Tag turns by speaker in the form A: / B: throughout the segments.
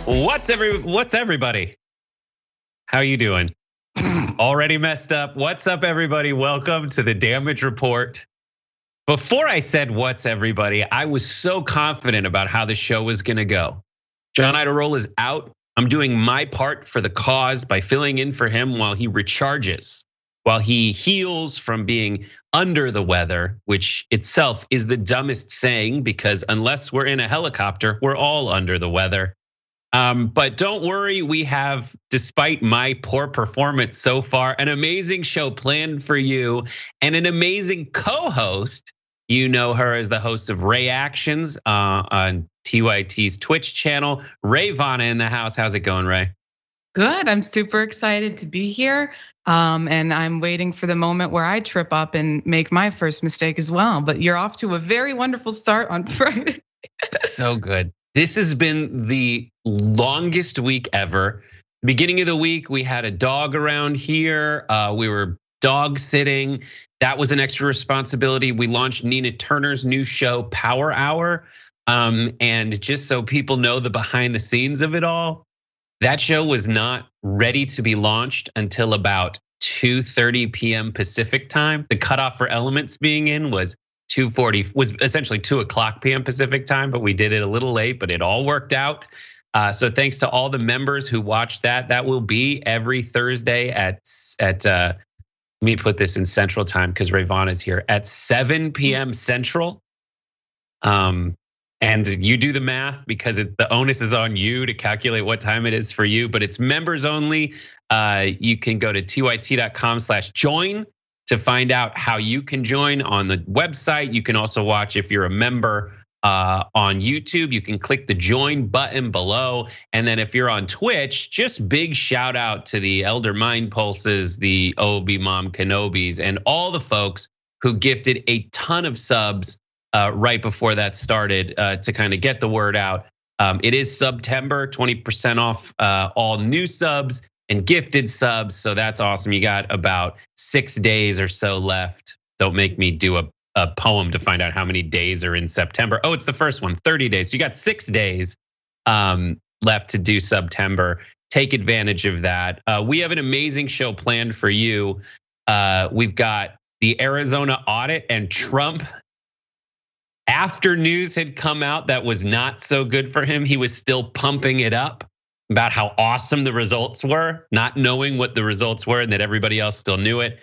A: What's everybody? How you doing? Already messed up. What's up, everybody? Welcome to the Damage Report. Before I said what's everybody, I was so confident about how the show was gonna go. John Idarola is out. I'm doing my part for the cause by filling in for him while he recharges, while he heals from being under the weather, which itself is the dumbest saying because unless we're in a helicopter, we're all under the weather. But don't worry, we have, despite my poor performance so far, an amazing show planned for you and an amazing co-host. You know her as the host of Rayy Actions on TYT's Twitch channel. Rayy Vana in the house. How's it going, Rayy?
B: Good. I'm super excited to be here. And I'm waiting for the moment where I trip up and make my first mistake as well. But you're off to a very wonderful start on Friday.
A: So good. This has been the longest week ever. Beginning of the week, we had a dog around here. We were dog sitting. That was an extra responsibility. We launched Nina Turner's new show, Power Hour. And just so people know the behind the scenes of it all, that show was not ready to be launched until about 2:30 p.m. Pacific time. The cutoff for Elements being in was 2:40, was essentially 2 o'clock p.m. Pacific time, but we did it a little late, but it all worked out. So thanks to all the members who watched that. That will be every Thursday at let me put this in Central Time because Rayy Vana is here at 7 p.m. Central. And you do the math because the onus is on you to calculate what time it is for you, but it's members only. You can go to tyt.com/join to find out how you can join on the website. You can also watch if you're a member on YouTube. You can click the join button below. And then if you're on Twitch, just big shout out to the Elder Mind Pulses, the Obi Mom Kenobis, and all the folks who gifted a ton of subs right before that started to kind of get the word out. It is September, 20% off all new subs and gifted subs. So that's awesome. You got about 6 days or so left. Don't make me do a poem to find out how many days are in September. Oh, it's the first one, 30 days. So you got 6 days left to do September. Take advantage of that. We have an amazing show planned for you. We've got the Arizona audit and Trump. After news had come out that was not so good for him, he was still pumping it up about how awesome the results were, not knowing what the results were and that everybody else still knew it.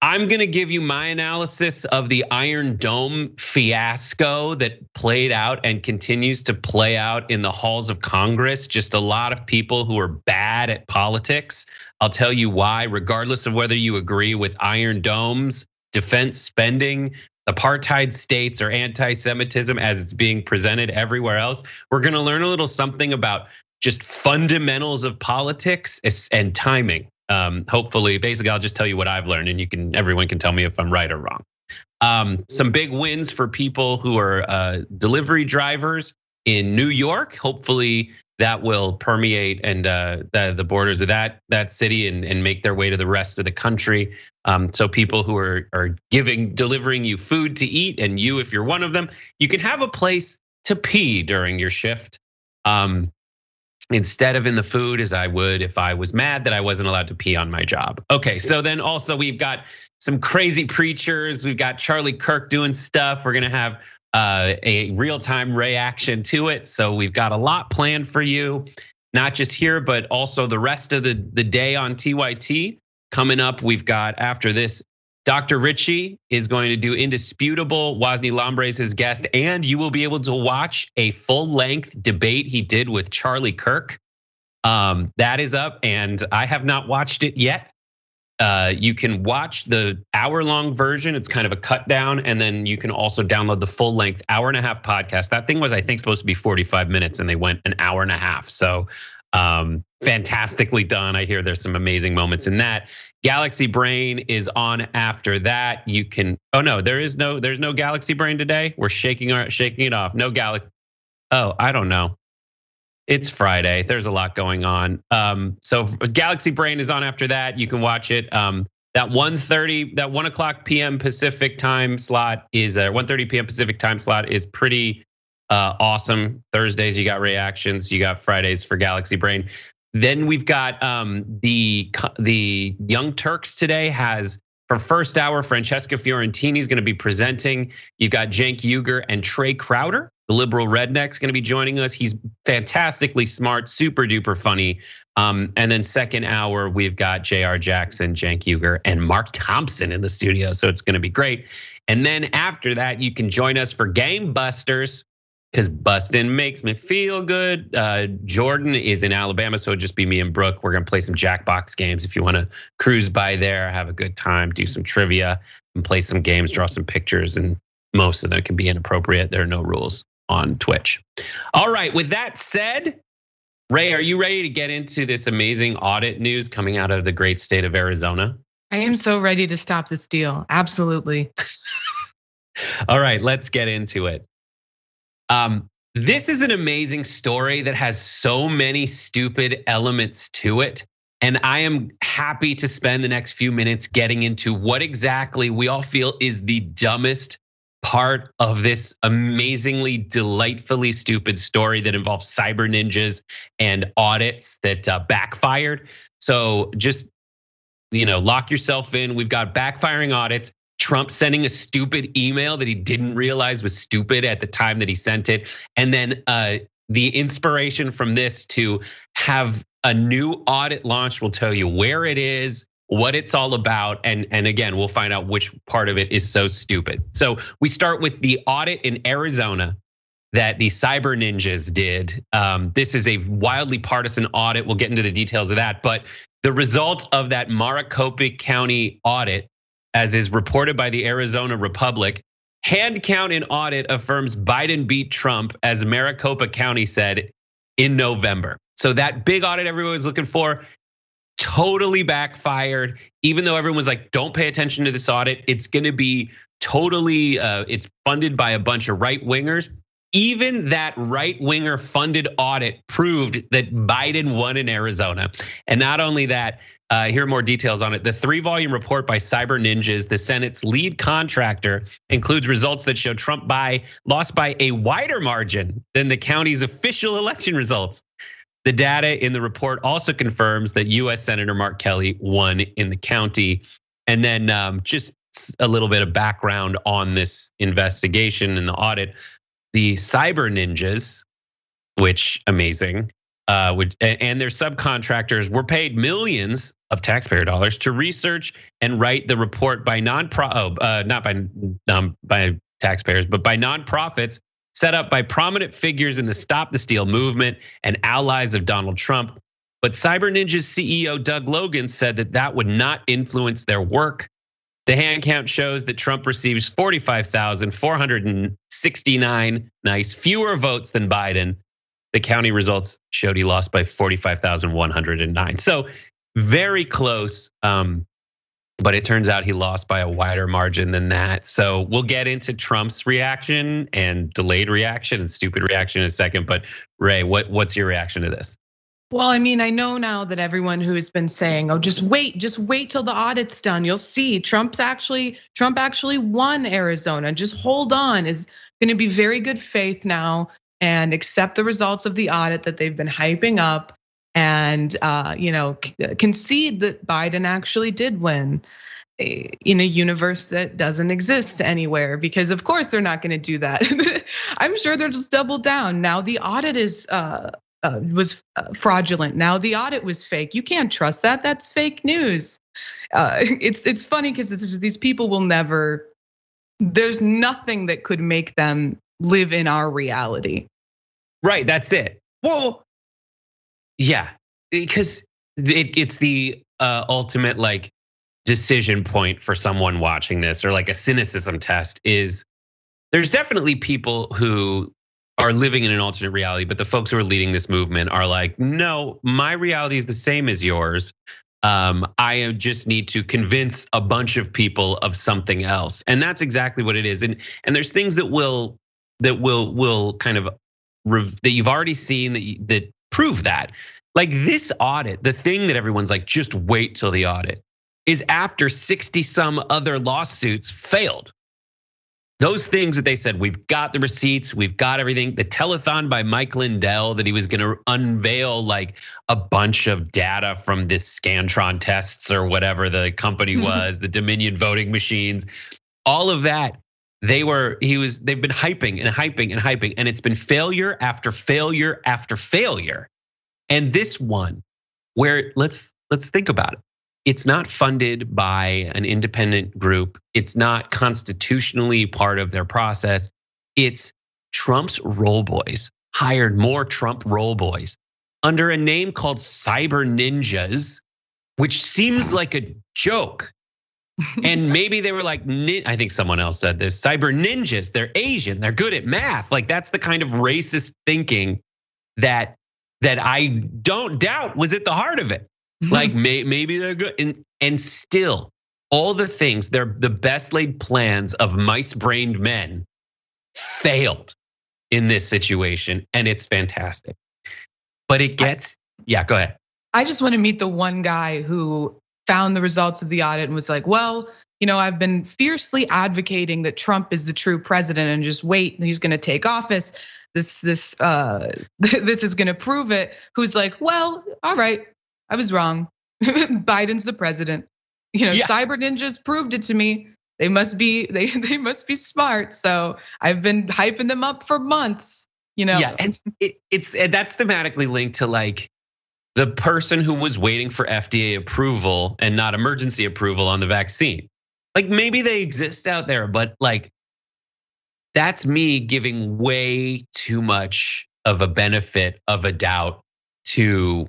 A: I'm gonna give you my analysis of the Iron Dome fiasco that played out and continues to play out in the halls of Congress. Just a lot of people who are bad at politics. I'll tell you why, regardless of whether you agree with Iron Domes, defense spending, apartheid states, or anti-Semitism as it's being presented everywhere else. We're gonna learn a little something about just fundamentals of politics and timing. Hopefully, basically, I'll just tell you what I've learned, and everyone can tell me if I'm right or wrong. Some big wins for people who are delivery drivers in New York. Hopefully, that will permeate and the borders of that city and make their way to the rest of the country. So people who are delivering you food to eat, and you, if you're one of them, you can have a place to pee during your shift. Instead of in the food, as I would if I was mad that I wasn't allowed to pee on my job. Okay, so then also we've got some crazy preachers. We've got Charlie Kirk doing stuff. We're gonna have a real-time reaction to it. So we've got a lot planned for you, not just here, but also the rest of the day on TYT. Coming up, we've got after this, Dr. Richie is going to do Indisputable. Wozni Lambre is his guest, and you will be able to watch a full-length debate he did with Charlie Kirk. That is up, and I have not watched it yet. You can watch the hour-long version. It's kind of a cut down, and then you can also download the full-length hour-and-a-half podcast. That thing was, I think, supposed to be 45 minutes, and they went an hour and a half. So fantastically done. I hear there's some amazing moments in that. Galaxy Brain is on after that. You can, oh no, there's no Galaxy Brain today. We're shaking it off. No Galaxy. Oh, I don't know. It's Friday. There's a lot going on. So Galaxy Brain is on after that. You can watch it. That 1 o'clock p.m. Pacific time slot is 1:30 p.m. Pacific time slot is pretty Awesome. Thursdays, you got reactions. You got Fridays for Galaxy Brain. Then we've got the Young Turks today has, for first hour, Francesca Fiorentini is going to be presenting. You've got Cenk Uygur and Trey Crowder, the liberal redneck's going to be joining us. He's fantastically smart, super duper funny. And then second hour, we've got J.R. Jackson, Cenk Uygur, and Mark Thompson in the studio. So it's going to be great. And then after that, you can join us for Game Busters, because busting makes me feel good. Jordan is in Alabama, so it'll just be me and Brooke. We're gonna play some Jackbox games. If you wanna cruise by there, have a good time, do some trivia, and play some games, draw some pictures, and most of them can be inappropriate. There are no rules on Twitch. All right, with that said, Rayy, are you ready to get into this amazing audit news coming out of the great state of Arizona?
B: I am so ready to stop this deal, absolutely.
A: All right, let's get into it. This is an amazing story that has so many stupid elements to it. And I am happy to spend the next few minutes getting into what exactly we all feel is the dumbest part of this amazingly, delightfully stupid story that involves cyber ninjas and audits that backfired. So just, lock yourself in. We've got backfiring audits. Trump sending a stupid email that he didn't realize was stupid at the time that he sent it. And then the inspiration from this to have a new audit launched will tell you where it is, what it's all about. And again, we'll find out which part of it is so stupid. So we start with the audit in Arizona that the cyber ninjas did. This is a wildly partisan audit. We'll get into the details of that. But the result of that Maricopa County audit, as is reported by the Arizona Republic, hand count and audit affirms Biden beat Trump, as Maricopa County said in November. So that big audit everyone was looking for totally backfired. Even though everyone was like, don't pay attention to this audit, it's gonna be totally, it's funded by a bunch of right wingers. Even that right winger funded audit proved that Biden won in Arizona. And not only that, here are more details on it. The 3-volume report by Cyber Ninjas, the Senate's lead contractor, includes results that show Trump lost by a wider margin than the county's official election results. The data in the report also confirms that US Senator Mark Kelly won in the county. And then just a little bit of background on this investigation and the audit. The Cyber Ninjas, which amazing, and their subcontractors were paid millions of taxpayer dollars to research and write the report by not by taxpayers, but by nonprofits set up by prominent figures in the Stop the Steal movement and allies of Donald Trump. But Cyber Ninjas CEO Doug Logan said that would not influence their work. The hand count shows that Trump receives 45,469 fewer votes than Biden. The county results showed he lost by 45,109. So very close, but it turns out he lost by a wider margin than that. So we'll get into Trump's reaction and delayed reaction and stupid reaction in a second. But Rayy, what's your reaction to this?
B: Well, I mean, I know now that everyone who has been saying, "Oh, just wait till the audit's done. You'll see Trump actually won Arizona. Just hold on," is going to be very good faith now and accept the results of the audit that they've been hyping up, and concede that Biden actually did win in a universe that doesn't exist anywhere, because of course they're not going to do that. I'm sure they'll just double down. Now the audit was fraudulent. Now the audit was fake. You can't trust that. That's fake news. It's funny because it's just these people will never. There's nothing that could make them live in our reality.
A: Right. That's it. Well, yeah, because it's the ultimate like decision point for someone watching this, or like a cynicism test. Is there's definitely people who are living in an alternate reality, but the folks who are leading this movement are like, no, my reality is the same as yours. I just need to convince a bunch of people of something else, and that's exactly what it is. And there's things that will kind of that you've already seen that prove that. Like this audit, the thing that everyone's like, just wait till the audit, is after 60 some other lawsuits failed. Those things that they said, we've got the receipts, we've got everything. The telethon by Mike Lindell that he was gonna unveil like a bunch of data from this Scantron tests or whatever the company was, the Dominion voting machines, all of that. They've been hyping and hyping and hyping, and it's been failure after failure after failure. And this one, where let's think about it. It's not funded by an independent group. It's not constitutionally part of their process. It's Trump's roll boys hired more Trump roll boys under a name called Cyber Ninjas, which seems like a joke. And maybe they were like, I think someone else said this, Cyber Ninjas, they're Asian, they're good at math. Like that's the kind of racist thinking that I don't doubt was at the heart of it. Like maybe they're good, and still all the things, they're the best laid plans of mice-brained men failed in this situation, and it's fantastic. But it gets, yeah, go ahead.
B: I just want to meet the one guy who found the results of the audit and was like, well, I've been fiercely advocating that Trump is the true president and just wait, and he's going to take office. This is going to prove it. Who's like, well, all right. I was wrong. Biden's the president. Cyber ninjas proved it to me. They must be smart. So I've been hyping them up for months.
A: Yeah, and that's thematically linked to like the person who was waiting for FDA approval and not emergency approval on the vaccine. Like maybe they exist out there, but like that's me giving way too much of a benefit of a doubt to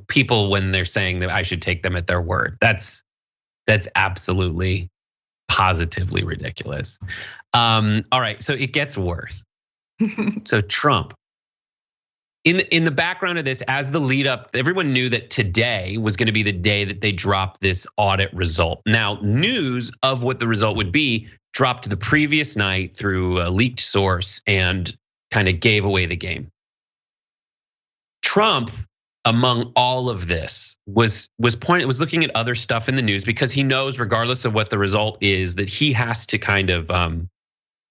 A: people when they're saying that I should take them at their word. That's absolutely, positively ridiculous. All right, so it gets worse. So Trump, in the background of this, as the lead up, everyone knew that today was going to be the day that they dropped this audit result. Now, news of what the result would be dropped the previous night through a leaked source and kind of gave away the game. Trump, among all of this, was looking at other stuff in the news because he knows, regardless of what the result is, that he has to kind of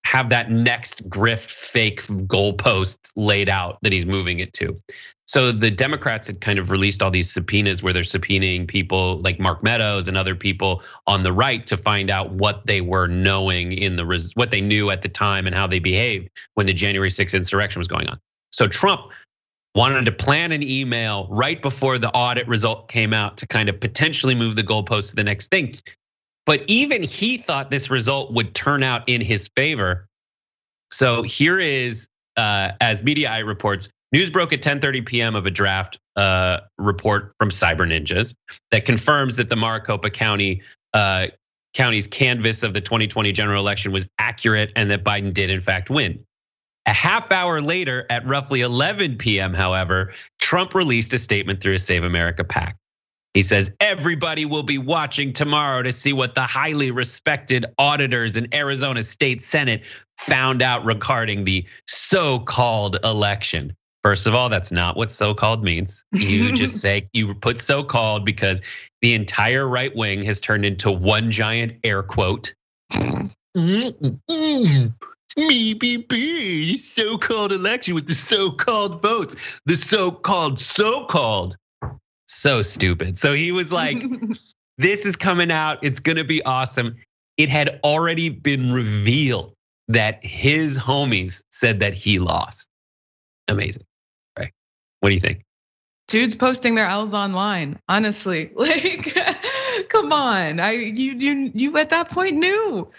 A: have that next grift fake goalpost laid out that he's moving it to. So the Democrats had kind of released all these subpoenas where they're subpoenaing people like Mark Meadows and other people on the right to find out what they were knowing what they knew at the time and how they behaved when the January 6th insurrection was going on. So Trump wanted to plan an email right before the audit result came out to kind of potentially move the goalpost to the next thing. But even he thought this result would turn out in his favor. So here is, as Media Eye reports, news broke at 10:30 p.m. of a draft report from Cyber Ninjas that confirms that the Maricopa County's canvass of the 2020 general election was accurate and that Biden did in fact win. A half hour later, at roughly 11 p.m., however, Trump released a statement through his Save America PAC. He says, everybody will be watching tomorrow to see what the highly respected auditors in Arizona State Senate found out regarding the so-called election. First of all, that's not what so-called means. You just say, you put so-called because the entire right wing has turned into one giant air quote. Me, so-called election with the so-called votes, the so-called. So stupid. So he was like, this is coming out, it's gonna be awesome. It had already been revealed that his homies said that he lost. Amazing, right? What do you think?
B: Dude's posting their L's online, honestly. Like, come on, you at that point knew.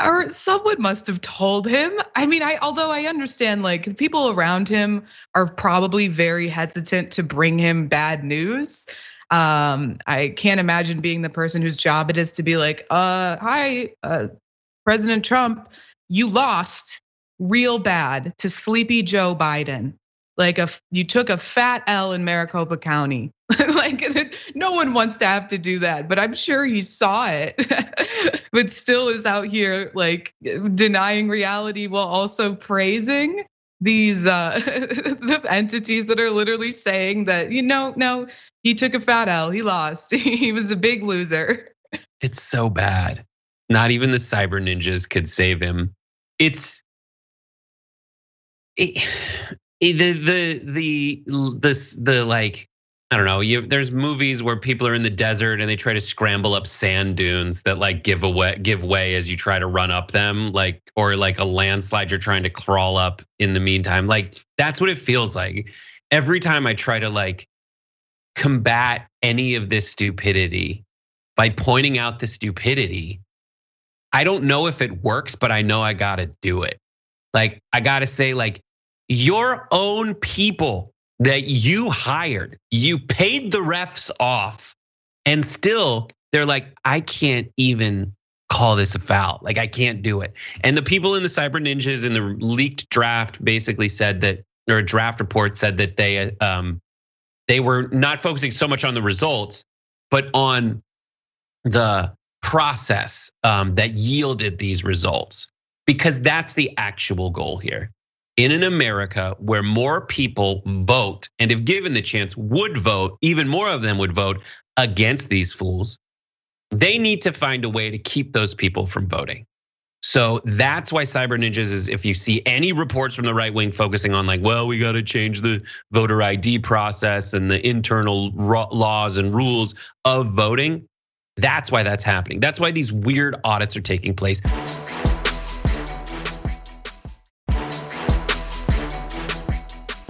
B: Or someone must have told him. I mean, although I understand, like people around him are probably very hesitant to bring him bad news. I can't imagine being the person whose job it is to be like, hi, President Trump, you lost real bad to sleepy Joe Biden. Like you took a fat L in Maricopa County. Like no one wants to have to do that, but I'm sure he saw it, but still is out here like denying reality while also praising these the entities that are literally saying that, no, he took a fat L, he lost, he was a big loser.
A: It's so bad. Not even the Cyber Ninjas could save him. it's it, the like, I don't know. There's movies where people are in the desert and they try to scramble up sand dunes that like give way as you try to run up them, like, or like a landslide you're trying to crawl up in the meantime. Like that's what it feels like. Every time I try to like combat any of this stupidity by pointing out the stupidity, I don't know if it works, but I know I gotta do it. Like I gotta say, like, your own people that you hired, you paid the refs off, and still they're like, I can't even call this a foul. Like I can't do it. And the people in the Cyber Ninjas in the leaked draft basically said that, or a draft report said that they were not focusing so much on the results, but on the process that yielded these results, because that's the actual goal here. In an America where more people vote, and if given the chance would vote, even more of them would vote against these fools, they need to find a way to keep those people from voting. So that's why Cyber Ninjas is, if you see any reports from the right wing focusing on like, well, we got to change the voter ID process and the internal laws and rules of voting, that's why that's happening. That's why these weird audits are taking place.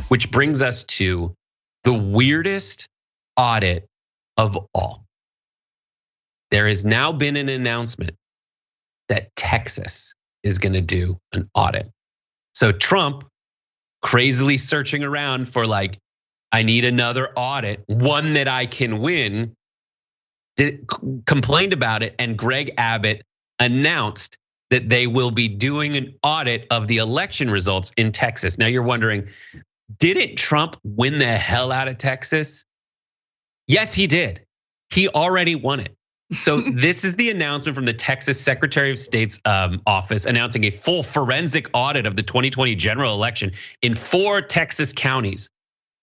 A: Which brings us to the weirdest audit of all. There has now been an announcement that Texas is going to do an audit. So Trump, crazily searching around for like, I need another audit, one that I can win, complained about it, and Greg Abbott announced that they will be doing an audit of the election results in Texas. Now you're wondering, didn't Trump win the hell out of Texas? Yes, he did. He already won it. So this is the announcement from the Texas Secretary of State's office announcing a full forensic audit of the 2020 general election in 4 Texas counties.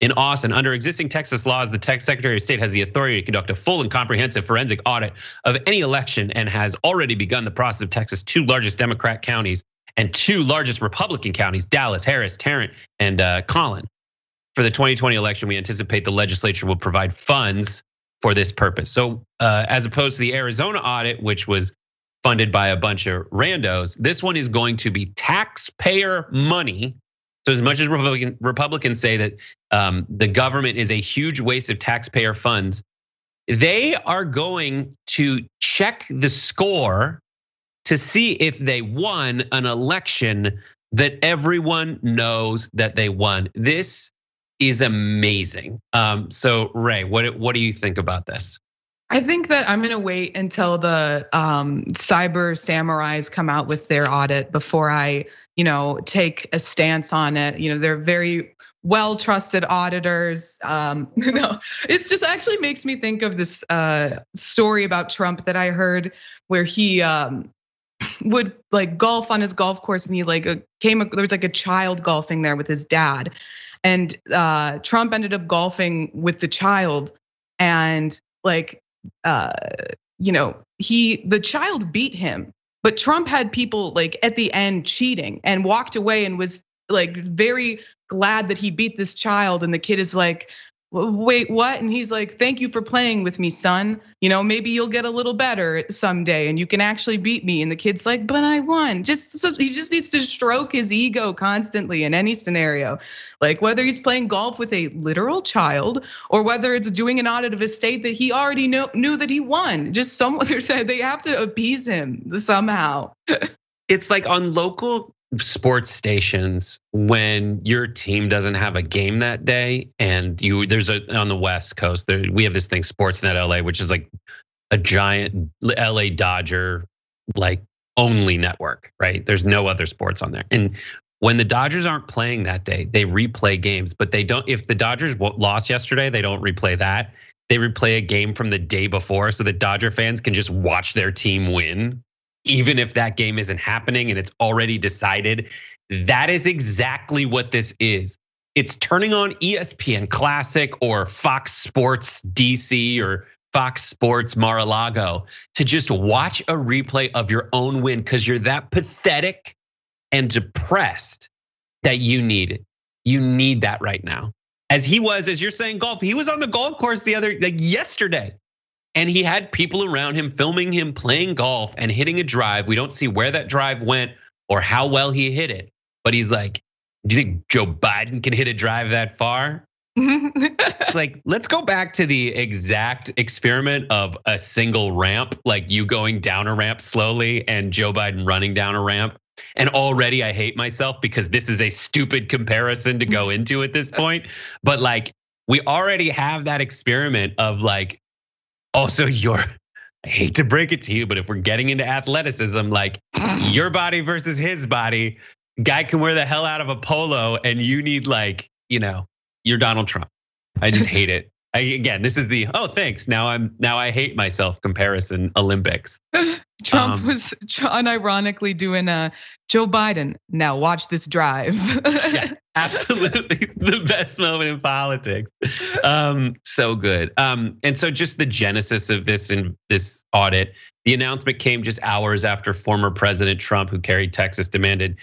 A: In Austin, under existing Texas laws, the Texas Secretary of State has the authority to conduct a full and comprehensive forensic audit of any election and has already begun the process of Texas' 2 largest Democrat counties and 2 largest Republican counties, Dallas, Harris, Tarrant, and Collin. For the 2020 election, we anticipate the legislature will provide funds for this purpose. So as opposed to the Arizona audit, which was funded by a bunch of randos, this one is going to be taxpayer money. So as much as Republicans say that the government is a huge waste of taxpayer funds, they are going to check the score to see if they won an election that everyone knows that they won. This is amazing. So Rayy, what do you think about this?
B: I think that I'm gonna wait until the cyber samurais come out with their audit before I, take a stance on it. They're very well trusted auditors. It's just actually makes me think of this story about Trump that I heard where he would like golf on his golf course, and he like there was like a child golfing there with his dad, and Trump ended up golfing with the child, and like the child beat him, but Trump had people like at the end cheating and walked away and was like very glad that he beat this child, and the kid is like, wait, what? And he's like, thank you for playing with me, son. Maybe you'll get a little better someday and you can actually beat me. And the kid's like, but I won. He just needs to stroke his ego constantly in any scenario. Like whether he's playing golf with a literal child or whether it's doing an audit of a state that he already knew that he won. Just they have to appease him somehow.
A: It's like on local sports stations when your team doesn't have a game that day, and on the West Coast we have this thing, Sportsnet LA, which is like a giant LA Dodger like only network, right? There's no other sports on there. And when the Dodgers aren't playing that day, they replay games, but they don't. If the Dodgers lost yesterday, they don't replay that. They replay a game from the day before so that Dodger fans can just watch their team win, even if that game isn't happening and it's already decided. That is exactly what this is. It's turning on ESPN Classic or Fox Sports DC or Fox Sports Mar-a-Lago to just watch a replay of your own win because you're that pathetic and depressed that you need it. You need that right now. As he was, as you're saying, golf, he was on the golf course yesterday. And he had people around him filming him playing golf and hitting a drive. We don't see where that drive went or how well he hit it. But he's like, do you think Joe Biden can hit a drive that far? It's like, let's go back to the exact experiment of a single ramp, like you going down a ramp slowly and Joe Biden running down a ramp. And already I hate myself because this is a stupid comparison to go into at this point. But like, we already have that experiment of like, also I hate to break it to you, but if we're getting into athleticism, like your body versus his body, guy can wear the hell out of a polo and you need like, you're Donald Trump. I just hate it. Again, this is the, thanks. Now I hate myself comparison Olympics.
B: Trump was unironically doing a Joe Biden. Now watch this drive.
A: Yeah, absolutely the best moment in politics. So good. And so just the genesis of this audit, the announcement came just hours after former President Trump, who carried Texas, demanded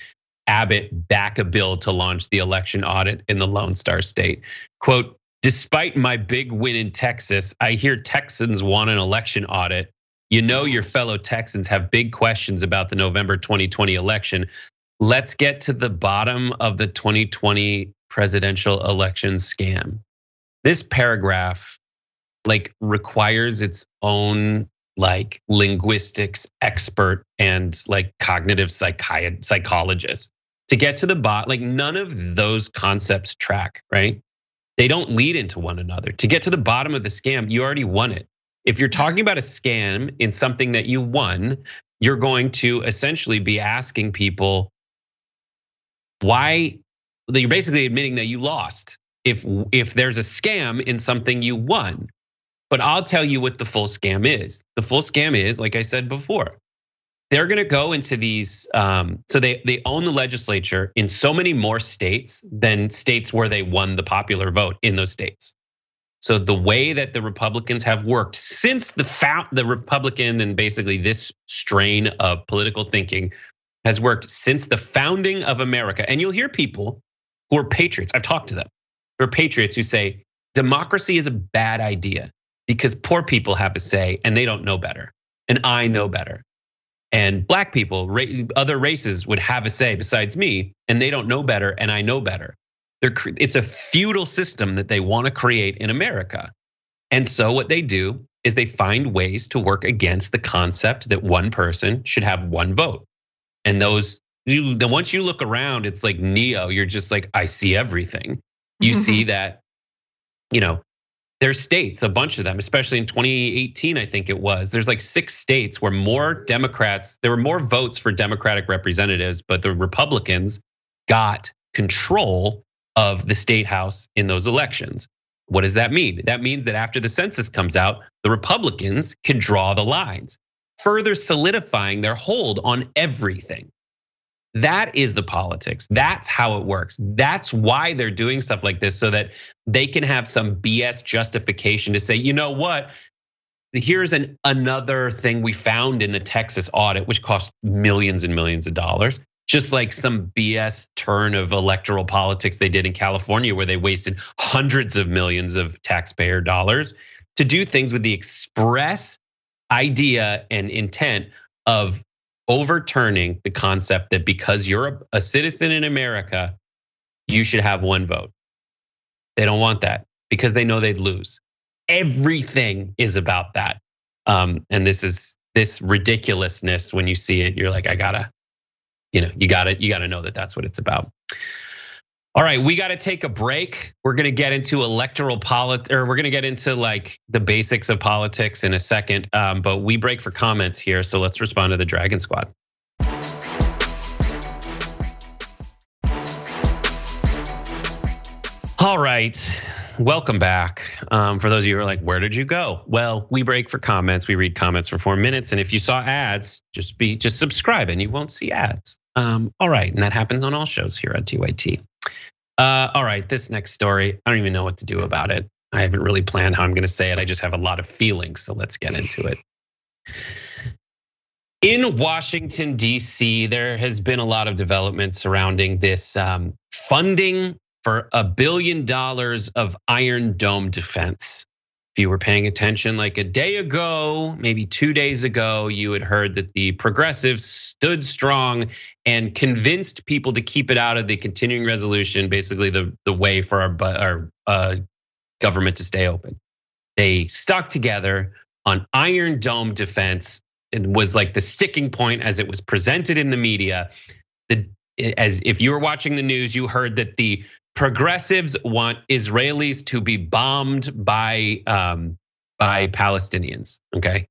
A: Abbott back a bill to launch the election audit in the Lone Star State. Quote, despite my big win in Texas, I hear Texans want an election audit. Your fellow Texans have big questions about the November 2020 election. Let's get to the bottom of the 2020 presidential election scam. This paragraph requires its own linguistics expert and cognitive psychologist to get to the bottom. None of those concepts track, right? They don't lead into one another. To get to the bottom of the scam, you already won it. If you're talking about a scam in something that you won, you're going to essentially be asking people why. You're basically admitting that you lost if there's a scam in something you won. But I'll tell you what the full scam is. The full scam is, like I said before, they're gonna go into these, so they own the legislature in so many more states than states where they won the popular vote in those states. So the way that the Republicans have worked since the Republican and basically this strain of political thinking has worked since the founding of America. And you'll hear people who are patriots, I've talked to them, who are patriots who say democracy is a bad idea because poor people have a say and they don't know better. And I know better. And black people, other races would have a say besides me and they don't know better and I know better. It's a feudal system that they want to create in America. And so what they do is they find ways to work against the concept that one person should have one vote. And once you look around, it's like Neo, you're just like, I see everything. You see that, there's states, a bunch of them, especially in 2018, I think it was. There's 6 states where there were more votes for Democratic representatives, but the Republicans got control of the state house in those elections. What does that mean? That means that after the census comes out, the Republicans can draw the lines, further solidifying their hold on everything. That is the politics. That's how it works. That's why they're doing stuff like this, so that they can have some BS justification to say, you know what? Here's another thing we found in the Texas audit, which cost millions and millions of dollars. Just like some BS turn of electoral politics they did in California, where they wasted hundreds of millions of taxpayer dollars to do things with the express idea and intent of overturning the concept that because you're a citizen in America, you should have one vote. They don't want that because they know they'd lose. Everything is about that. And this ridiculousness, when you see it, you're like, you gotta know that that's what it's about. All right, we gotta take a break. We're gonna get into electoral politics, or we're gonna get into the basics of politics in a second. But we break for comments here, so let's respond to the Dragon Squad. All right, welcome back. For those of you who are like, where did you go? Well, we break for comments. We read comments for 4 minutes, and if you saw ads, just subscribe and you won't see ads. All right, and that happens on all shows here at TYT. All right, this next story, I don't even know what to do about it. I haven't really planned how I'm gonna say it. I just have a lot of feelings, so let's get into it. In Washington, D.C., there has been a lot of development surrounding this funding for $1 billion of Iron Dome defense. If you were paying attention like a day ago, maybe 2 days ago, you had heard that the progressives stood strong and convinced people to keep it out of the continuing resolution, basically the way for our government to stay open. They stuck together on Iron Dome defense. It was like the sticking point as it was presented in the media. As if you were watching the news, you heard that the progressives want Israelis to be bombed by Palestinians. Okay,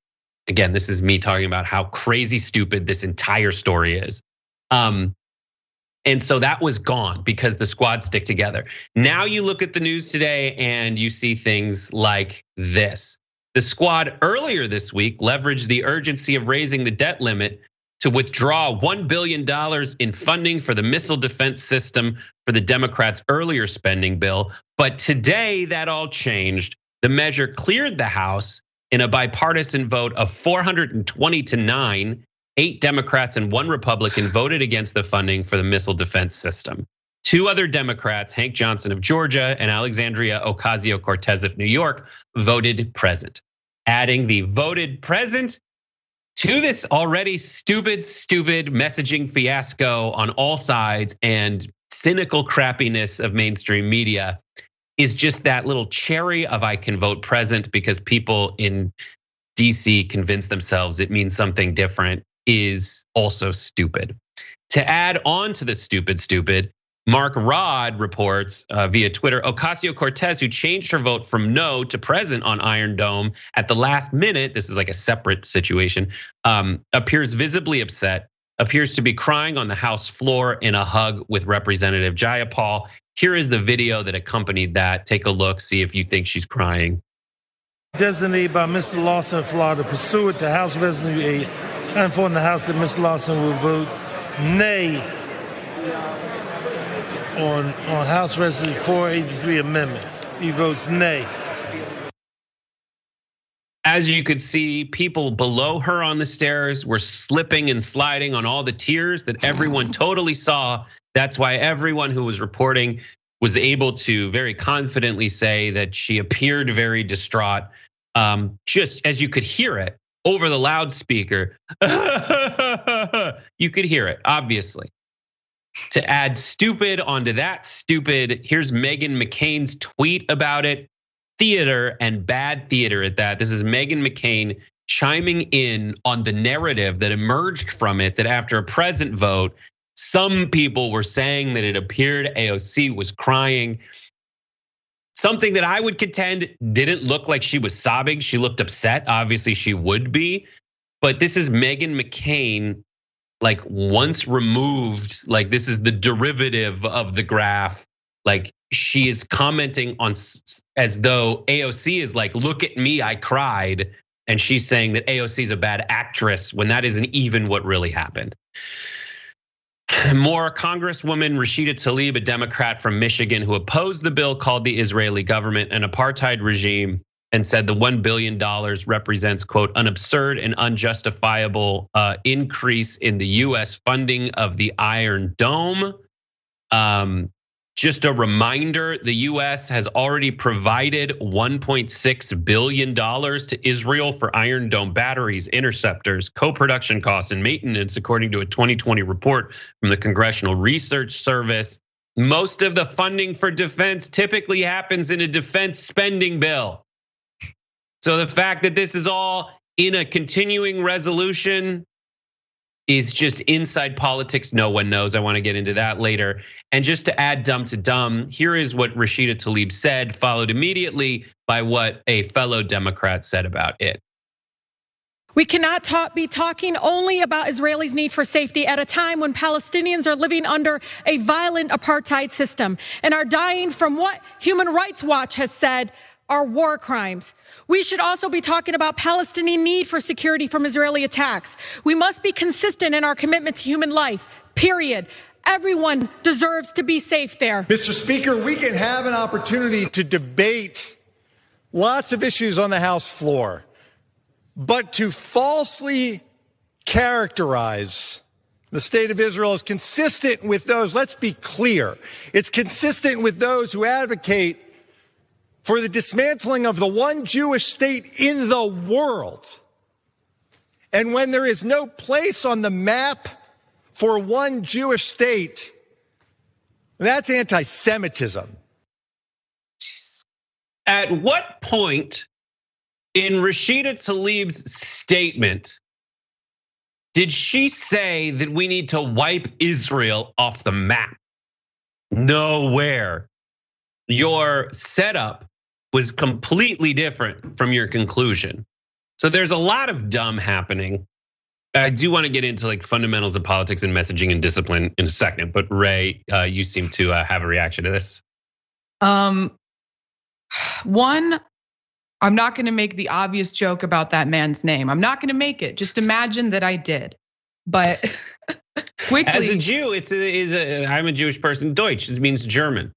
A: again, this is me talking about how crazy stupid this entire story is. And so that was gone because the squad stick together. Now you look at the news today and you see things like this. The squad earlier this week leveraged the urgency of raising the debt limit to withdraw $1 billion in funding for the missile defense system for the Democrats' earlier spending bill. But today that all changed. The measure cleared the House in a bipartisan vote of 420-9. 8 Democrats and 1 Republican voted against the funding for the missile defense system. 2 other Democrats, Hank Johnson of Georgia and Alexandria Ocasio-Cortez of New York, voted present. Adding the voted present to this already stupid messaging fiasco on all sides and cynical crappiness of mainstream media is just that little cherry of I can vote present because people in DC convince themselves it means something different is also stupid. To add on to the stupid, Mark Rod reports via Twitter, Ocasio-Cortez, who changed her vote from no to present on Iron Dome at the last minute, this is like a separate situation, appears visibly upset, appears to be crying on the House floor in a hug with Representative Jayapal. Here is the video that accompanied that. Take a look, see if you think she's crying.
C: Designated by Mr. Lawson of Florida, pursuant to House Resolution 8, I inform the House that Mr. Lawson will vote nay on House Resolution 483 amendments. He votes nay.
A: As you could see, people below her on the stairs were slipping and sliding on all the tears that everyone totally saw. That's why everyone who was reporting was able to very confidently say that she appeared very distraught. Just as you could hear it over the loudspeaker, you could hear it, obviously. To add stupid onto that stupid, here's Meghan McCain's tweet about it. Theater and bad theater at that. This is Meghan McCain chiming in on the narrative that emerged from it, that after a present vote, some people were saying that it appeared AOC was crying. Something that I would contend didn't look like she was sobbing. She looked upset. Obviously she would be, but this is Meghan McCain, like once removed, like this is the derivative of the graph. Like she is commenting on as though AOC is like, look at me, I cried. And she's saying that AOC is a bad actress when that isn't even what really happened. More, Congresswoman Rashida Tlaib, a Democrat from Michigan who opposed the bill, called the Israeli government an apartheid regime and said the $1 billion represents, quote, an absurd and unjustifiable increase in the US funding of the Iron Dome. Just a reminder, the US has already provided $1.6 billion to Israel for Iron Dome batteries, interceptors, co-production costs, and maintenance, according to a 2020 report from the Congressional Research Service. Most of the funding for defense typically happens in a defense spending bill. So the fact that this is all in a continuing resolution is just inside politics. No one knows. I want to get into that later. And just to add dumb to dumb, here is what Rashida Tlaib said, followed immediately by what a fellow Democrat said about it.
D: We cannot be talking only about Israelis' need for safety at a time when Palestinians are living under a violent apartheid system and are dying from what Human Rights Watch has said are war crimes. We should also be talking about Palestinian need for security from Israeli attacks. We must be consistent in our commitment to human life, period. Everyone deserves to be safe there.
E: Mr. Speaker, we can have an opportunity to debate lots of issues on the House floor, but to falsely characterize the state of Israel as consistent with those, let's be clear, it's consistent with those who advocate for the dismantling of the one Jewish state in the world. And when there is no place on the map for one Jewish state, that's anti-Semitism.
A: At what point in Rashida Tlaib's statement did she say that we need to wipe Israel off the map? Nowhere. Your setup was completely different from your conclusion. So there's a lot of dumb happening. I do want to get into like fundamentals of politics and messaging and discipline in a second, but Rayy, you seem to have a reaction to this.
B: One, I'm not going to make the obvious joke about that man's name. I'm not going to make it. Just imagine that I did. But quickly,
A: as a Jew, I'm a Jewish person. Deutsch, it means German.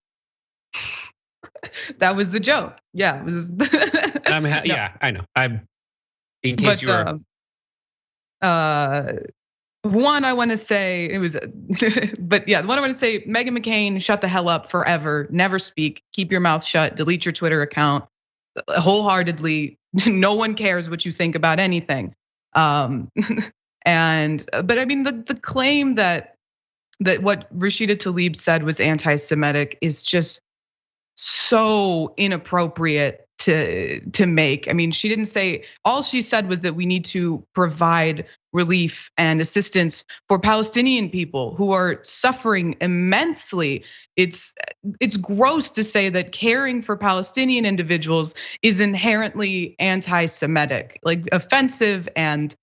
B: That was the joke. Yeah, it was.
A: Yeah, I know. In case you were.
B: One, I want to say it was, but yeah, the one I want to say, Meghan McCain, shut the hell up forever. Never speak. Keep your mouth shut. Delete your Twitter account. Wholeheartedly, no one cares what you think about anything. But I mean, the claim that what Rashida Tlaib said was anti-Semitic is just so inappropriate to make. I mean, she didn't say, all she said was that we need to provide relief and assistance for Palestinian people who are suffering immensely. It's gross to say that caring for Palestinian individuals is inherently anti-Semitic, like offensive. And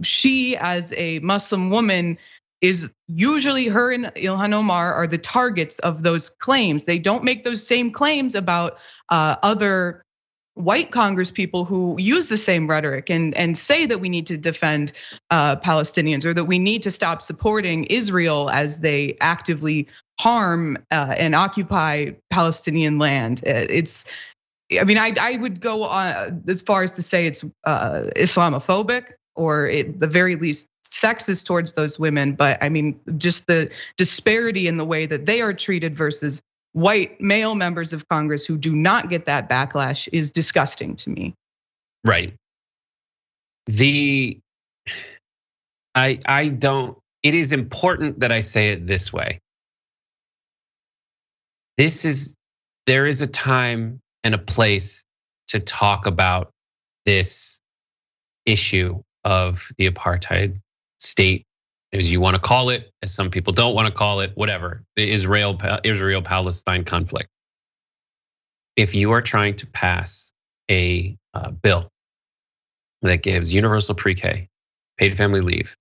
B: she as a Muslim woman is usually, her and Ilhan Omar are the targets of those claims. They don't make those same claims about other white Congress people who use the same rhetoric and say that we need to defend Palestinians or that we need to stop supporting Israel as they actively harm and occupy Palestinian land. I would go on as far as to say it's Islamophobic or at the very least sexist towards those women. But I mean, just the disparity in the way that they are treated versus white male members of Congress who do not get that backlash is disgusting to me.
A: Right. It is important that I say it this way. There is a time and a place to talk about this issue of the apartheid state, as you want to call it, as some people don't want to call it, whatever, the Israel-Palestine conflict. If you are trying to pass a bill that gives universal pre-K, paid family leave,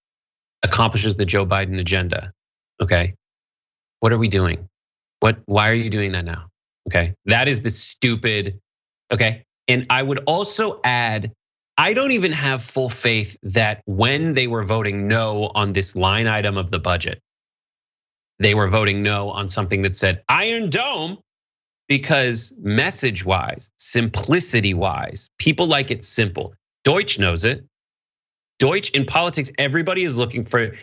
A: accomplishes the Joe Biden agenda, okay, what are we doing? Why are you doing that now? Okay, that is the stupid, okay? And I would also add, I don't even have full faith that when they were voting no on this line item of the budget, they were voting no on something that said Iron Dome, because message-wise, simplicity-wise, people like it simple. Deutsch knows it. Deutsch in politics, everybody is looking for,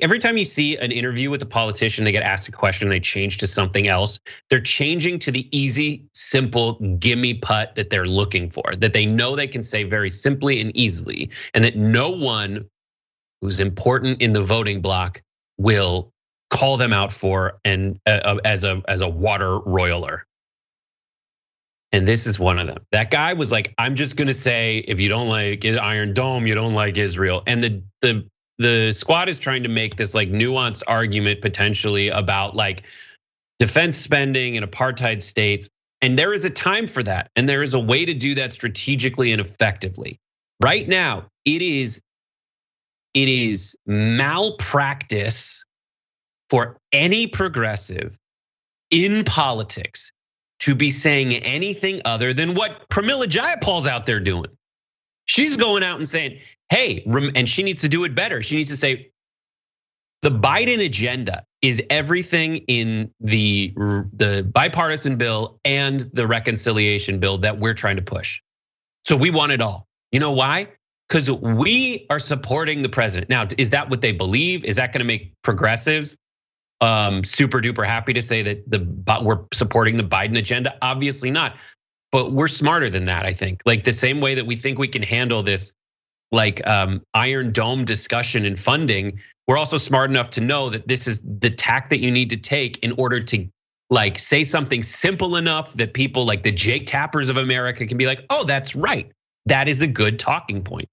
A: every time you see an interview with a politician, they get asked a question, they change to something else. They're changing to the easy, simple, gimme putt that they're looking for, that they know they can say very simply and easily, and that no one who's important in the voting block will call them out for and as a water roiler. And this is one of them. That guy was like, I'm just gonna say, if you don't like Iron Dome, you don't like Israel. And the squad is trying to make this like nuanced argument potentially about like defense spending and apartheid states. And there is a time for that. And there is a way to do that strategically and effectively. Right now, it is malpractice for any progressive in politics to be saying anything other than what Pramila Jayapal's out there doing. She's going out and saying, hey, and she needs to do it better. She needs to say, the Biden agenda is everything in the bipartisan bill and the reconciliation bill that we're trying to push. So we want it all. You know why? because we are supporting the president. Now, is that what they believe? Is that going to make progressives super duper happy to say that we're supporting the Biden agenda? Obviously not. But we're smarter than that, I think. Like the same way that we think we can handle this Iron Dome discussion and funding, we're also smart enough to know that this is the tack that you need to take in order to like say something simple enough that people like the Jake Tappers of America can be like, oh, that's right. That is a good talking point.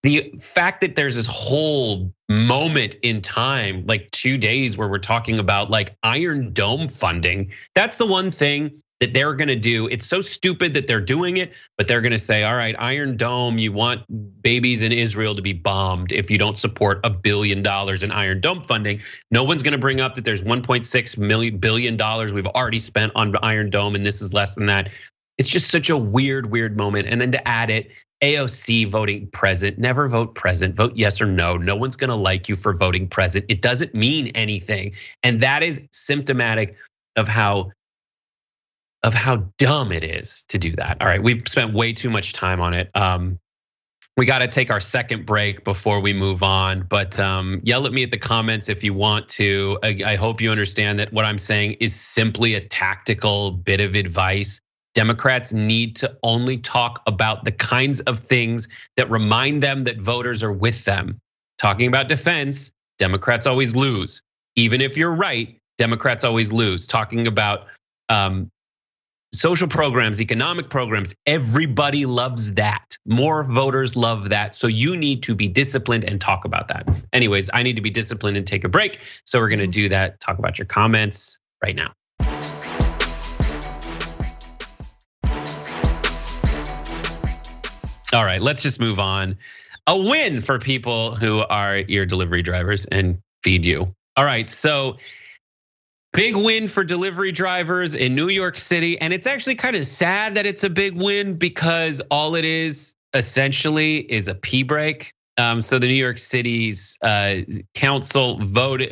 A: The fact that there's this whole moment in time, like 2 days where we're talking about like Iron Dome funding, that's the one thing that they're gonna do. It's so stupid that they're doing it, but they're gonna say, all right, Iron Dome, you want babies in Israel to be bombed if you don't support $1 billion in Iron Dome funding. No one's gonna bring up that there's $1.6 billion we've already spent on Iron Dome, and this is less than that. It's just such a weird moment. And then to add it, AOC voting present, never vote present, vote yes or no. No one's gonna like you for voting present. It doesn't mean anything. And that is symptomatic of how dumb it is to do that. All right, we've spent way too much time on it. We got to take our second break before we move on, but yell at me at the comments if you want to. I hope you understand that what I'm saying is simply a tactical bit of advice. Democrats need to only talk about the kinds of things that remind them that voters are with them. Talking about defense, Democrats always lose. Even if you're right, Democrats always lose. Talking about social programs, economic programs, everybody loves that. More voters love that. So you need to be disciplined and talk about that. Anyways, I need to be disciplined and take a break. So we're gonna do that, talk about your comments right now. All right, let's just move on. A win for people who are your delivery drivers and feed you. All right, so big win for delivery drivers in New York City. And it's actually kind of sad that it's a big win because all it is essentially is a pee break. So the New York City's council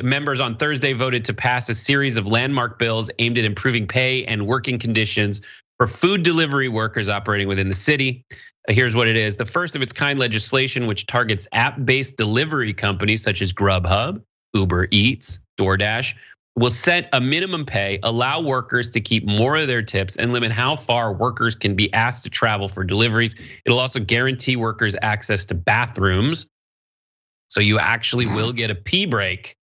A: members on Thursday voted to pass a series of landmark bills aimed at improving pay and working conditions for food delivery workers operating within the city. Here's what it is. The first of its kind legislation, which targets app-based delivery companies such as Grubhub, Uber Eats, DoorDash, will set a minimum pay, allow workers to keep more of their tips, and limit how far workers can be asked to travel for deliveries. It'll also guarantee workers access to bathrooms, so you actually will get a pee break.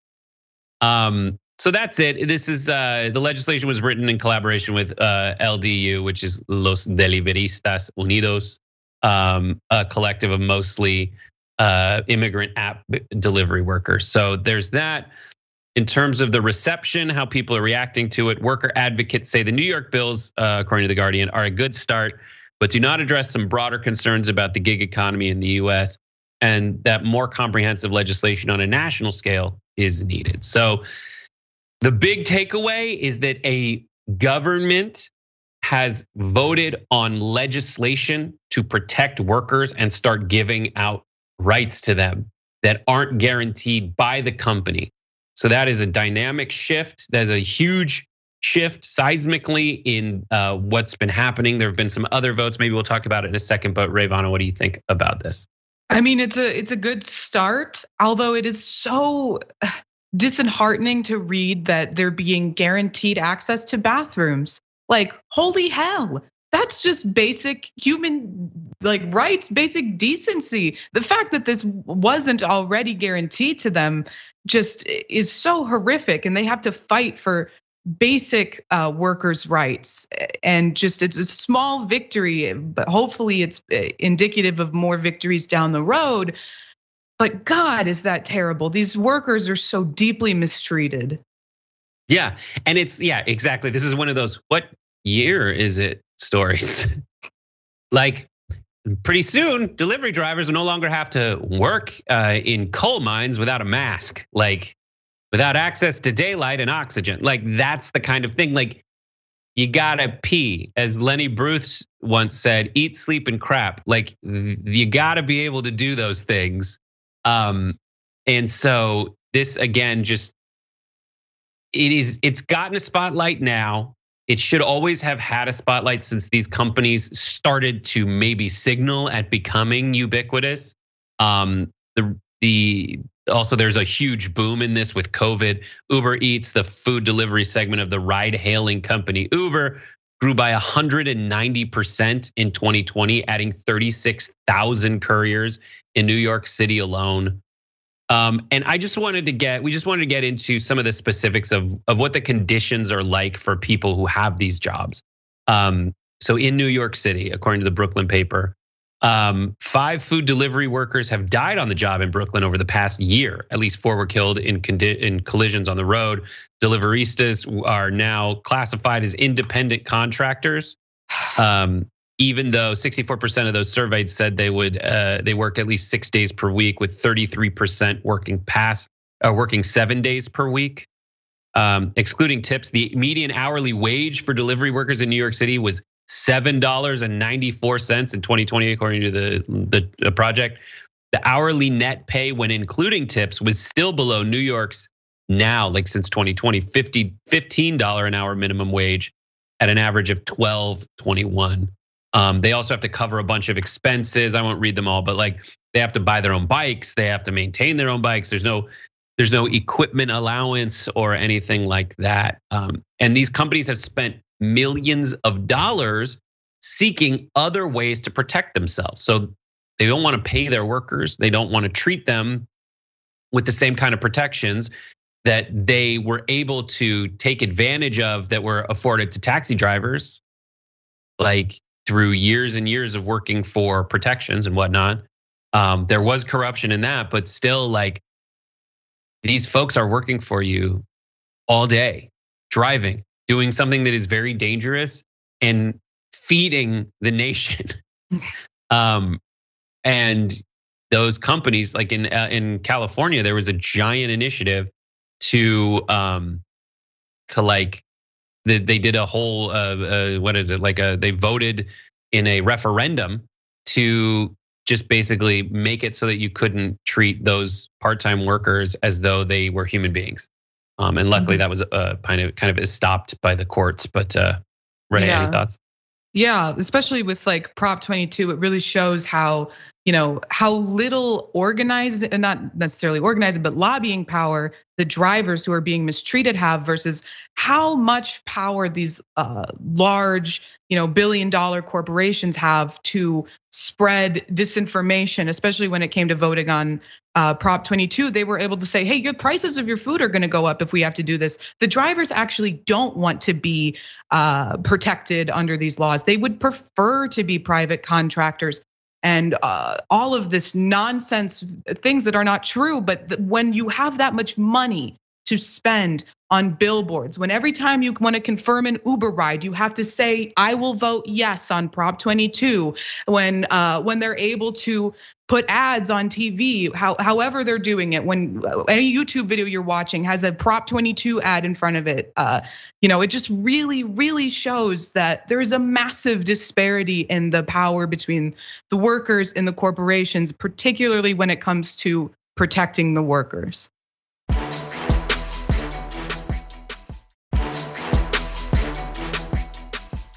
A: So that's it. This is the legislation was written in collaboration with LDU, which is Los Deliveristas Unidos, a collective of mostly immigrant app delivery workers. So there's that. In terms of the reception, how people are reacting to it, worker advocates say the New York bills, according to The Guardian, are a good start, but do not address some broader concerns about the gig economy in the US, and that more comprehensive legislation on a national scale is needed. So the big takeaway is that a government has voted on legislation to protect workers and start giving out rights to them that aren't guaranteed by the company. So that is a dynamic shift. There's a huge shift seismically in what's been happening. There have been some other votes. Maybe we'll talk about it in a second. But Rayy, Vana, what do you think about this?
B: I mean, it's a good start, although it is so disheartening to read that they're being guaranteed access to bathrooms. Like, holy hell. That's just basic human rights, basic decency. The fact that this wasn't already guaranteed to them just is so horrific, and they have to fight for basic workers' rights. And just it's a small victory, but hopefully it's indicative of more victories down the road. But God, is that terrible? These workers are so deeply mistreated.
A: Yeah, and exactly. This is one of those what year is it stories. Like pretty soon, delivery drivers will no longer have to work in coal mines without a mask, like without access to daylight and oxygen. Like that's the kind of thing. Like you gotta pee, as Lenny Bruce once said, eat, sleep, and crap. Like you gotta be able to do those things. And so this again, just it's gotten a spotlight now. it should always have had a spotlight since these companies started to maybe signal at becoming ubiquitous. Also, there's a huge boom in this with COVID. Uber Eats, the food delivery segment of the ride-hailing company Uber, grew by 190% in 2020, adding 36,000 couriers in New York City alone. And we just wanted to get into some of the specifics of what the conditions are like for people who have these jobs. So in New York City, according to the Brooklyn paper, 5 food delivery workers have died on the job in Brooklyn over the past year. At least 4 were killed in collisions on the road. Deliveristas are now classified as independent contractors. Even though 64% of those surveyed said they work at least 6 days per week, with 33% working 7 days per week. Excluding tips, the median hourly wage for delivery workers in New York City was $7.94 in 2020, according to the project. The hourly net pay when including tips was still below New York's now, like since 2020, $15 an hour minimum wage at an average of $12.21. They also have to cover a bunch of expenses. I won't read them all, but like they have to buy their own bikes. They have to maintain their own bikes. There's no equipment allowance or anything like that. And these companies have spent millions of dollars seeking other ways to protect themselves. So they don't want to pay their workers. They don't want to treat them with the same kind of protections that they were able to take advantage of that were afforded to taxi drivers, like through years and years of working for protections and whatnot. There was corruption in that, but still, like, these folks are working for you all day, driving, doing something that is very dangerous and feeding the nation. And those companies, like in California, there was a giant initiative to like, they did a whole they voted in a referendum to just basically make it so that you couldn't treat those part-time workers as though they were human beings. And luckily that was kind of stopped by the courts. But Rayy, any thoughts?
B: Yeah, especially with like Prop 22, it really shows how little organized, and not necessarily organized, but lobbying power the drivers who are being mistreated have versus how much power these large, billion-dollar corporations have to spread disinformation, especially when it came to voting on Prop 22. They were able to say, hey, your prices of your food are gonna go up if we have to do this. The drivers actually don't want to be protected under these laws. They would prefer to be private contractors. And all of this nonsense, things that are not true. But when you have that much money to spend on billboards, when every time you want to confirm an Uber ride, you have to say, I will vote yes on Prop 22. When they're able to put ads on TV, however they're doing it, when any YouTube video you're watching has a Prop 22 ad in front of it, it just really, really shows that there is a massive disparity in the power between the workers and the corporations, particularly when it comes to protecting the workers.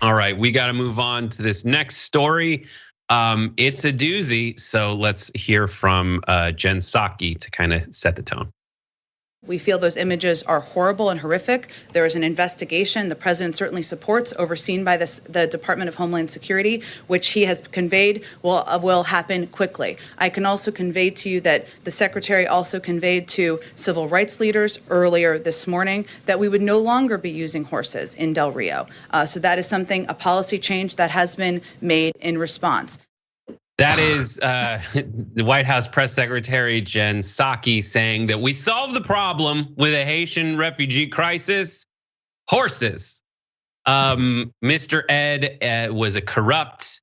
A: All right, we got to move on to this next story. It's a doozy, so let's hear from Jen Psaki to kind of set the tone.
F: We feel those images are horrible and horrific. There is an investigation the president certainly supports, overseen by the Department of Homeland Security, which he has conveyed will happen quickly. I can also convey to you that the secretary also conveyed to civil rights leaders earlier this morning that we would no longer be using horses in Del Rio. So that is something, a policy change that has been made in response.
A: That is the White House press secretary, Jen Psaki, saying that we solved the problem with a Haitian refugee crisis, horses. Mr. Ed was a corrupt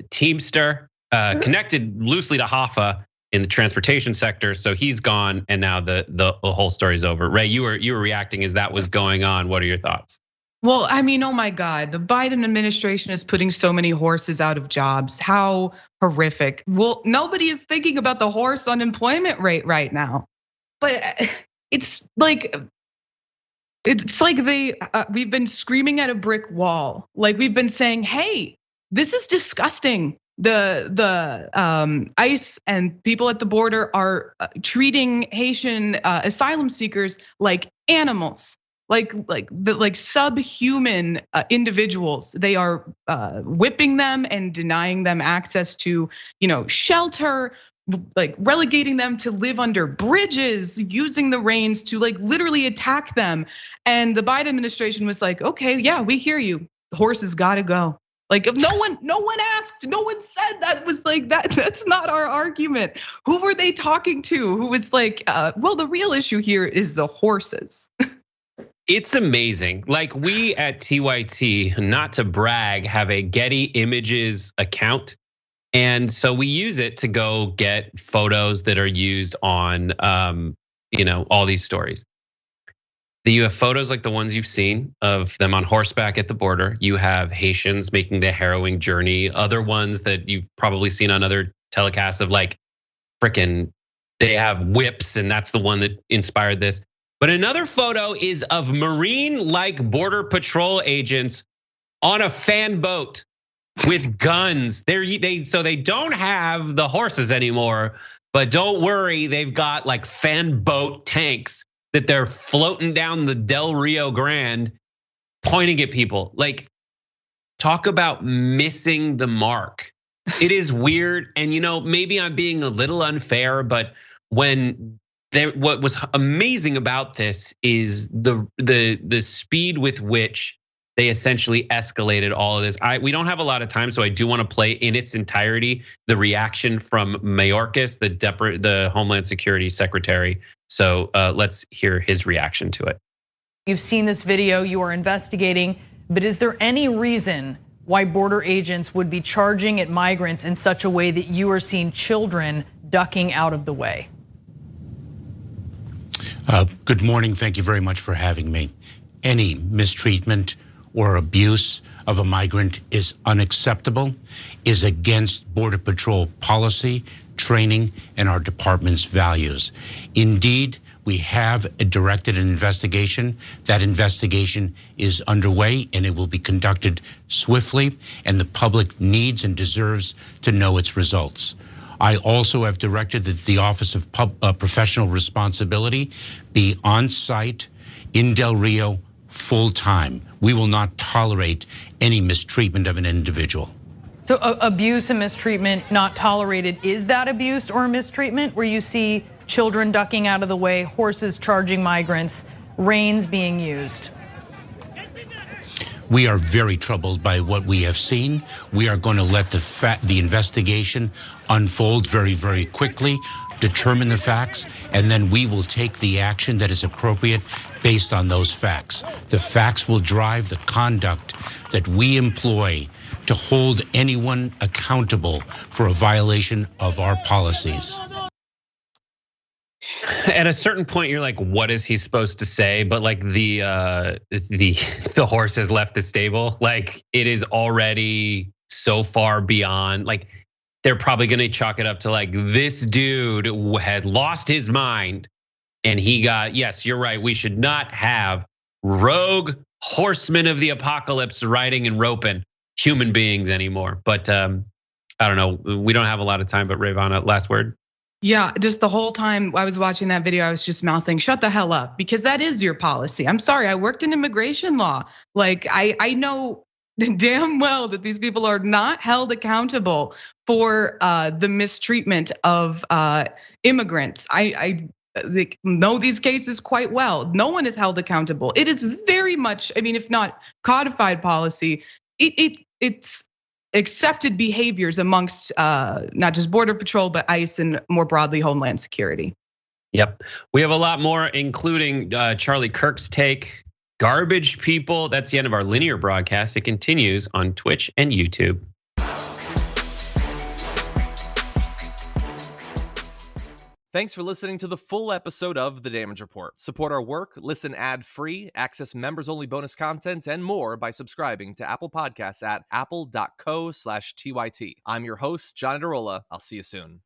A: teamster, connected loosely to Hoffa in the transportation sector. So he's gone, and now the whole story's over. Rayy, you were reacting as that was going on. What are your thoughts?
B: Well, I mean, oh my God, the Biden administration is putting so many horses out of jobs. How horrific. Well, nobody is thinking about the horse unemployment rate right now. But it's like, It's like we've been screaming at a brick wall. Like we've been saying, hey, this is disgusting. The ICE and people at the border are treating Haitian asylum seekers like animals, like subhuman individuals. They are whipping them and denying them access to, shelter, like relegating them to live under bridges, using the reins to like literally attack them. And the Biden administration was like, okay, yeah, we hear you. The horses gotta go. Like if no one asked, no one said that was like that. That's not our argument. Who were they talking to? Who was like, well, the real issue here is the horses.
A: It's amazing. Like we at TYT, not to brag, have a Getty Images account. And so we use it to go get photos that are used on, all these stories. You have photos like the ones you've seen of them on horseback at the border. You have Haitians making the harrowing journey. Other ones that you've probably seen on other telecasts of like frickin' they have whips, and that's the one that inspired this. But another photo is of Marine-like Border Patrol agents on a fan boat with guns. So they don't have the horses anymore, but don't worry, they've got like fan boat tanks that they're floating down the Del Rio Grande, pointing at people. Like, talk about missing the mark. It is weird, and maybe I'm being a little unfair, but what was amazing about this is the speed with which they essentially escalated all of this. We don't have a lot of time, so I do want to play in its entirety the reaction from Mayorkas, the Homeland Security Secretary. So let's hear his reaction to it.
G: You've seen this video, you are investigating, but is there any reason why border agents would be charging at migrants in such a way that you are seeing children ducking out of the way?
H: Good morning, thank you very much for having me. Any mistreatment or abuse of a migrant is unacceptable, is against Border Patrol policy, training, and our department's values. Indeed, we have directed an investigation. That investigation is underway and it will be conducted swiftly, and the public needs and deserves to know its results. I also have directed that the Office of Professional Responsibility be on site in Del Rio full time. We will not tolerate any mistreatment of an individual.
G: So abuse and mistreatment not tolerated, is that abuse or mistreatment where you see children ducking out of the way, horses charging migrants, reins being used?
H: We are very troubled by what we have seen. We are going to let the investigation unfold very, very quickly, determine the facts, and then we will take the action that is appropriate based on those facts. The facts will drive the conduct that we employ to hold anyone accountable for a violation of our policies.
A: At a certain point, you're like, what is he supposed to say? But like the horse has left the stable. Like it is already so far beyond. Like they're probably gonna chalk it up to like this dude had lost his mind, and he got. Yes, you're right. We should not have rogue horsemen of the apocalypse riding and roping human beings anymore. But I don't know. We don't have a lot of time. But Rayy, Vana, last word.
B: Yeah, just the whole time I was watching that video, I was just mouthing, shut the hell up, because that is your policy. I'm sorry, I worked in immigration law. Like I know damn well that these people are not held accountable for the mistreatment of immigrants. I know these cases quite well. No one is held accountable. It is very much, I mean, if not codified policy, it's accepted behaviors amongst not just Border Patrol, but ICE and more broadly Homeland Security.
A: Yep, we have a lot more, including Charlie Kirk's take, garbage people. That's the end of our linear broadcast. It continues on Twitch and YouTube.
I: Thanks for listening to the full episode of The Damage Report. Support our work, listen ad-free, access members-only bonus content, and more by subscribing to Apple Podcasts at apple.co/TYT. I'm your host, John Adarola. I'll see you soon.